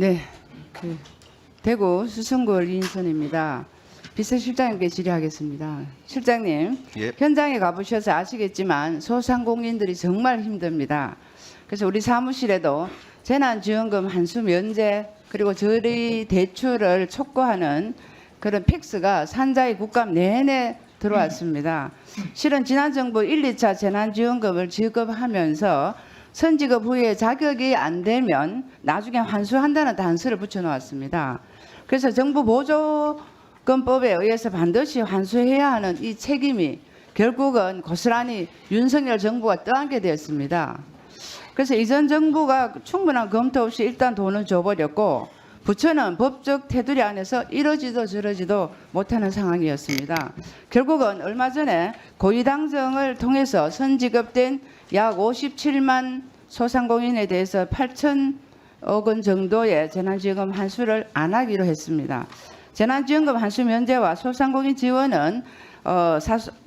네, 대구 수성구 이인선입니다. 비서실장님께 질의하겠습니다. 실장님, 예. 현장에 가보셔서 아시겠지만 소상공인들이 정말 힘듭니다. 그래서 우리 사무실에도 재난지원금 한수 면제 그리고 저리 대출을 촉구하는 그런 팩스가 산자의 국감 내내 들어왔습니다. 실은 지난 정부 1, 2차 재난지원금을 지급하면서 선지급 후에 자격이 안 되면 나중에 환수한다는 단서를 붙여놓았습니다. 그래서 정부 보조금법에 의해서 반드시 환수해야 하는 이 책임이 결국은 고스란히 윤석열 정부가 떠안게 되었습니다. 그래서 이전 정부가 충분한 검토 없이 일단 돈을 줘버렸고 부처는 법적 테두리 안에서 이러지도 저러지도 못하는 상황이었습니다. 결국은 얼마 전에 고위당정을 통해서 선지급된 약 57만 소상공인에 대해서 8천억 원 정도의 재난지원금 환수를 안 하기로 했습니다. 재난지원금 환수 면제와 소상공인 지원은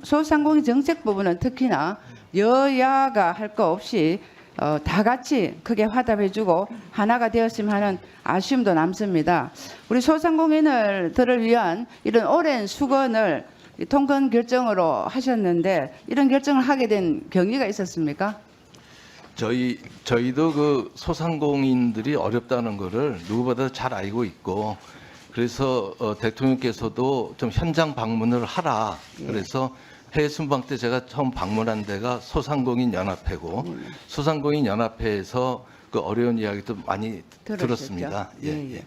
소상공인 정책 부분은 특히나 여야가 할 거 없이 다 같이 크게 화답해주고 하나가 되었으면 하는 아쉬움도 남습니다. 우리 소상공인들을 위한 이런 오랜 수건을 통건 결정으로 하셨는데 이런 결정을 하게 된 경위가 있었습니까? 저희도 그 소상공인들이 어렵다는 거를 누구보다 잘 알고 있고 그래서 대통령께서도 좀 현장 방문을 하라. 그래서 해외 순방 때 제가 처음 방문한 데가 소상공인 연합회고 소상공인 연합회에서 그 어려운 이야기도 많이 들었습니다. 예.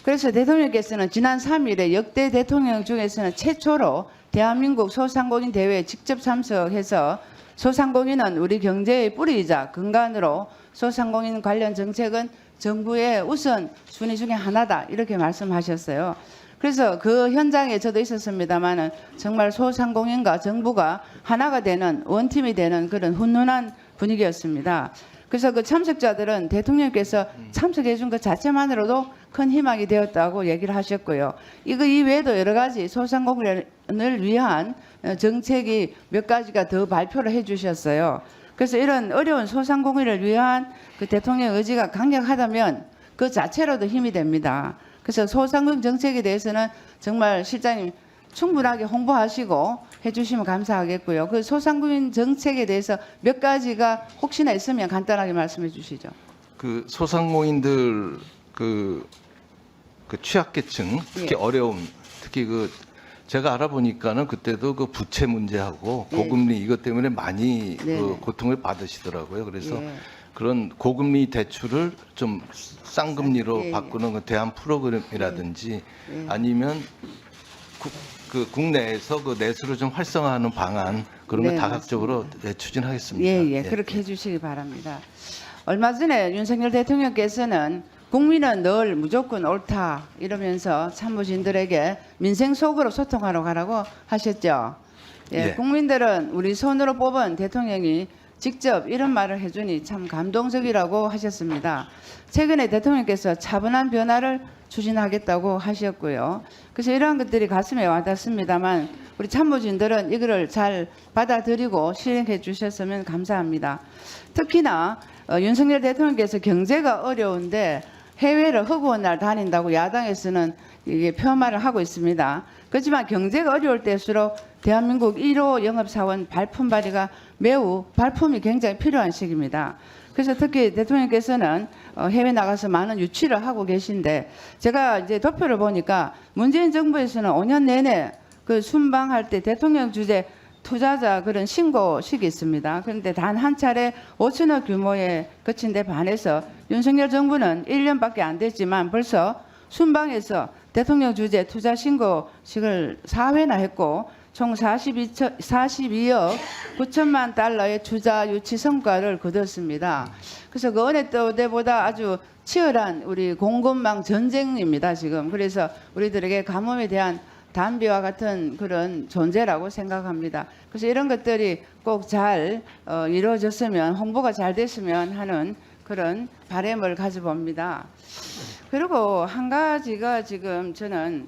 그래서 대통령께서는 지난 3일에 역대 대통령 중에서는 최초로 대한민국 소상공인 대회에 직접 참석해서 소상공인은 우리 경제의 뿌리이자 근간으로 소상공인 관련 정책은 정부의 우선 순위 중에 하나다 이렇게 말씀하셨어요. 그래서 그 현장에 저도 있었습니다만은 정말 소상공인과 정부가 하나가 되는 원팀이 되는 그런 훈훈한 분위기였습니다. 그래서 그 참석자들은 대통령께서 참석해 준 것 자체만으로도 큰 희망이 되었다고 얘기를 하셨고요. 이거 이외에도 여러 가지 소상공인을 위한 정책이 몇 가지가 더 발표를 해 주셨어요. 그래서 이런 어려운 소상공인을 위한 그 대통령 의지가 강력하다면 그 자체로도 힘이 됩니다. 그래서 소상공인 정책에 대해서는 정말 실장님 충분하게 홍보하시고 해주시면 감사하겠고요. 그 소상공인 정책에 대해서 몇 가지가 혹시나 있으면 간단하게 말씀해 주시죠. 그 소상공인들 그 취약계층 특히 어려움 특히 그 제가 알아보니까는 그때도 그 부채 문제하고 고금리 이것 때문에 많이 그 고통을 받으시더라고요. 그래서 그런 고금리 대출을 좀 쌍금리로 바꾸는 그 대안 프로그램이라든지 아니면 그 국내에서 그 내수를 좀 활성화하는 방안 그런 거 다각적으로 추진하겠습니다. 그렇게 해주시기 바랍니다. 얼마 전에 윤석열 대통령께서는 국민은 늘 무조건 옳다 이러면서 참모진들에게 민생 속으로 소통하러 가라고 하셨죠. 국민들은 우리 손으로 뽑은 대통령이 직접 이런 말을 해주니 참 감동적이라고 하셨습니다. 최근에 대통령께서 차분한 변화를 추진하겠다고 하셨고요. 그래서 이러한 것들이 가슴에 와닿습니다만 우리 참모진들은 이거를 잘 받아들이고 실행해 주셨으면 감사합니다. 특히나 윤석열 대통령께서 경제가 어려운데 해외를 허구한 날 다닌다고 야당에서는 이게 폄하를 하고 있습니다. 그렇지만 경제가 어려울 때일수록 대한민국 1호 영업사원 발품 발휘가 매우 발품이 굉장히 필요한 시기입니다. 그래서 특히 대통령께서는 해외 나가서 많은 유치를 하고 계신데 제가 이제 도표를 보니까 문재인 정부에서는 5년 내내 그 순방할 때 대통령 주재 투자자 그런 신고식이 있습니다. 그런데 단 한 차례 5천억 규모에 그친 데 반해서 윤석열 정부는 1년밖에 안 됐지만 벌써 순방에서 대통령 주재 투자 신고식을 4회나 했고 총 42억 9천만 달러의 투자 유치 성과를 거뒀습니다. 그래서 그 어느 때보다 아주 치열한 우리 공급망 전쟁입니다, 지금. 그래서 우리들에게 가뭄에 대한 담비와 같은 그런 존재라고 생각합니다. 그래서 이런 것들이 꼭 잘 이루어졌으면 홍보가 잘 됐으면 하는 그런 바람을 가져봅니다. 그리고 한 가지가 지금 저는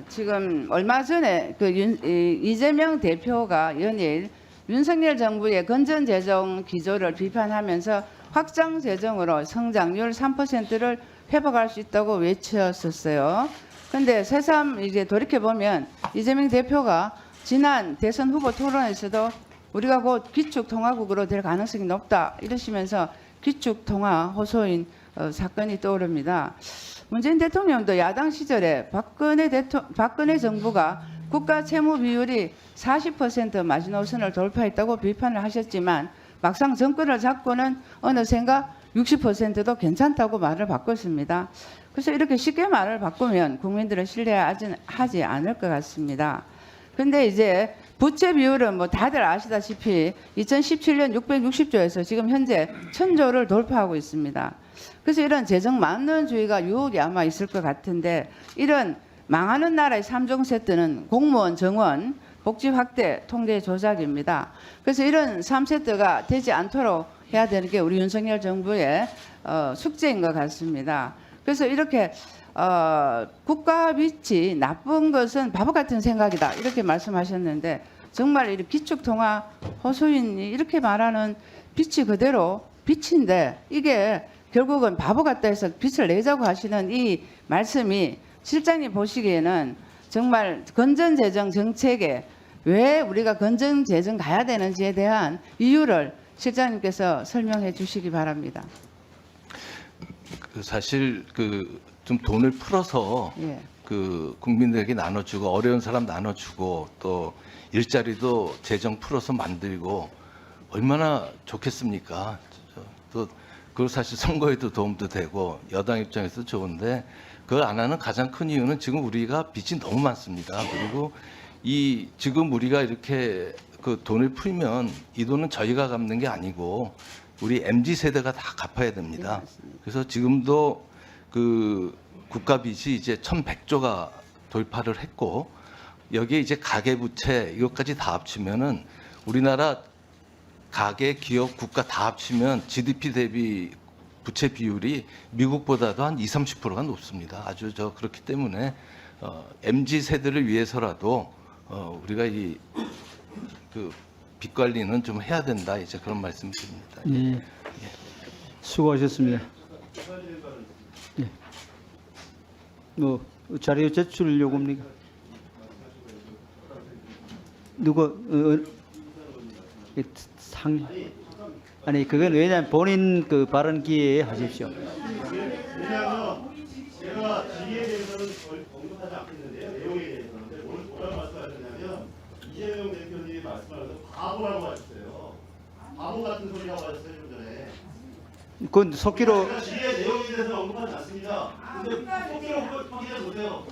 지금 얼마 전에 그 이재명 대표가 연일 윤석열 정부의 건전재정 기조를 비판하면서 확장재정으로 성장률 3%를 회복할 수 있다고 외쳤었어요. 근데 새삼 이제 돌이켜 보면 이재명 대표가 지난 대선 후보 토론에서도 우리가 곧 기축통화국으로 될 가능성이 높다 이러시면서 기축통화 호소인 사건이 떠오릅니다. 문재인 대통령도 야당 시절에 박근혜 정부가 국가 채무 비율이 40% 마지노선을 돌파했다고 비판을 하셨지만 막상 정권을 잡고는 어느샌가 60%도 괜찮다고 말을 바꿨습니다. 그래서 이렇게 쉽게 말을 바꾸면 국민들은 신뢰하지 않을 것 같습니다. 근데 이제 부채 비율은 뭐 다들 아시다시피 2017년 660조에서 지금 현재 1000조를 돌파하고 있습니다. 그래서 이런 재정 만능주의가 유혹이 아마 있을 것 같은데 이런 망하는 나라의 3종 세트는 공무원 정원, 복지 확대, 통계 조작입니다. 그래서 이런 3세트가 되지 않도록 해야 되는 게 우리 윤석열 정부의 숙제인 것 같습니다. 그래서 이렇게 국가 빚이 나쁜 것은 바보 같은 생각이다 이렇게 말씀하셨는데 정말 이 기축통화 호소인이 이렇게 말하는 빚이 그대로 빚인데 이게 결국은 바보 같다 해서 빚을 내자고 하시는 이 말씀이 실장님 보시기에는 정말 건전재정 정책에 왜 우리가 건전재정 가야 되는지에 대한 이유를 실장님께서 설명해 주시기 바랍니다. 사실 좀 돈을 풀어서 예. 국민들에게 나눠주고 어려운 사람 나눠주고 또 일자리도 재정 풀어서 만들고 얼마나 좋겠습니까? 또 그걸 사실 선거에도 도움도 되고 여당 입장에서 좋은데 그걸 안 하는 가장 큰 이유는 지금 우리가 빚이 너무 많습니다. 그리고 지금 우리가 이렇게 돈을 풀면 이 돈은 저희가 갚는 게 아니고 우리 MZ 세대가 다 갚아야 됩니다. 그래서 지금도 국가 빚이 이제 1,100조가 돌파를 했고 여기에 이제 가계 부채 이것까지 다 합치면은 우리나라 가계, 기업, 국가 다 합치면 GDP 대비 부채 비율이 미국보다도 한 20-30%가 높습니다. 아주 그렇기 때문에 MZ 세대를 위해서라도 우리가 빚 관리는 좀 해야 된다. 이제 그런 말씀드립니다. 예. 수고하셨습니다. 예. 뭐 자료 제출 요구입니까? 누구 아니 그건 왜냐면 본인 발언 기회에 하십시오. 왜냐하면 제가 지위에 대해서는 거의 언급하지 않겠는데요. 내용에 대해서는 오늘 뭐라고 말씀하셨냐면 이재명 대표님이 말씀하셔서 바보라고 하셨어요. 바보 같은 소리 하고 하셨어요 좀 전에. 그건 속기로 제가 지위의 내용에 대해서 언급하지 않습니다. 근데 속기로 확인해 보세요.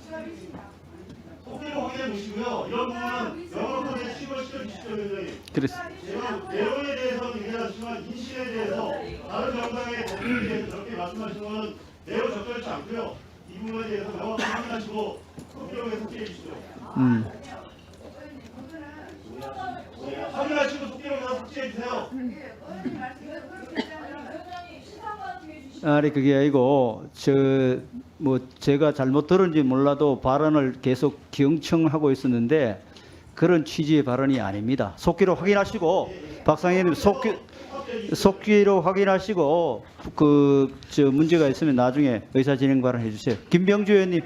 속기로 확인해 보시고요. 이런 부분은 영어로 보내 시켜 주십시오, 위원장님. 그렇습니다. 제가 내용에 대해서는 얘기하지만 인신에 대해서 다른 정당의 대표에 대해서 저렇게 말씀하시는 것은 매우 적절치 않고요. 이 부분에 대해서 명확히 확인하시고 속기록에 속기해 주십시오. 확인하시고 속기록에서 속기해 주세요. 아니 그게 아니고 제가 잘못 들은지 몰라도 발언을 계속 경청하고 있었는데 그런 취지의 발언이 아닙니다. 속기로 확인하시고 박상현님 속기로 확인하시고 문제가 있으면 나중에 의사진행 발언해 주세요. 김병주 의원님.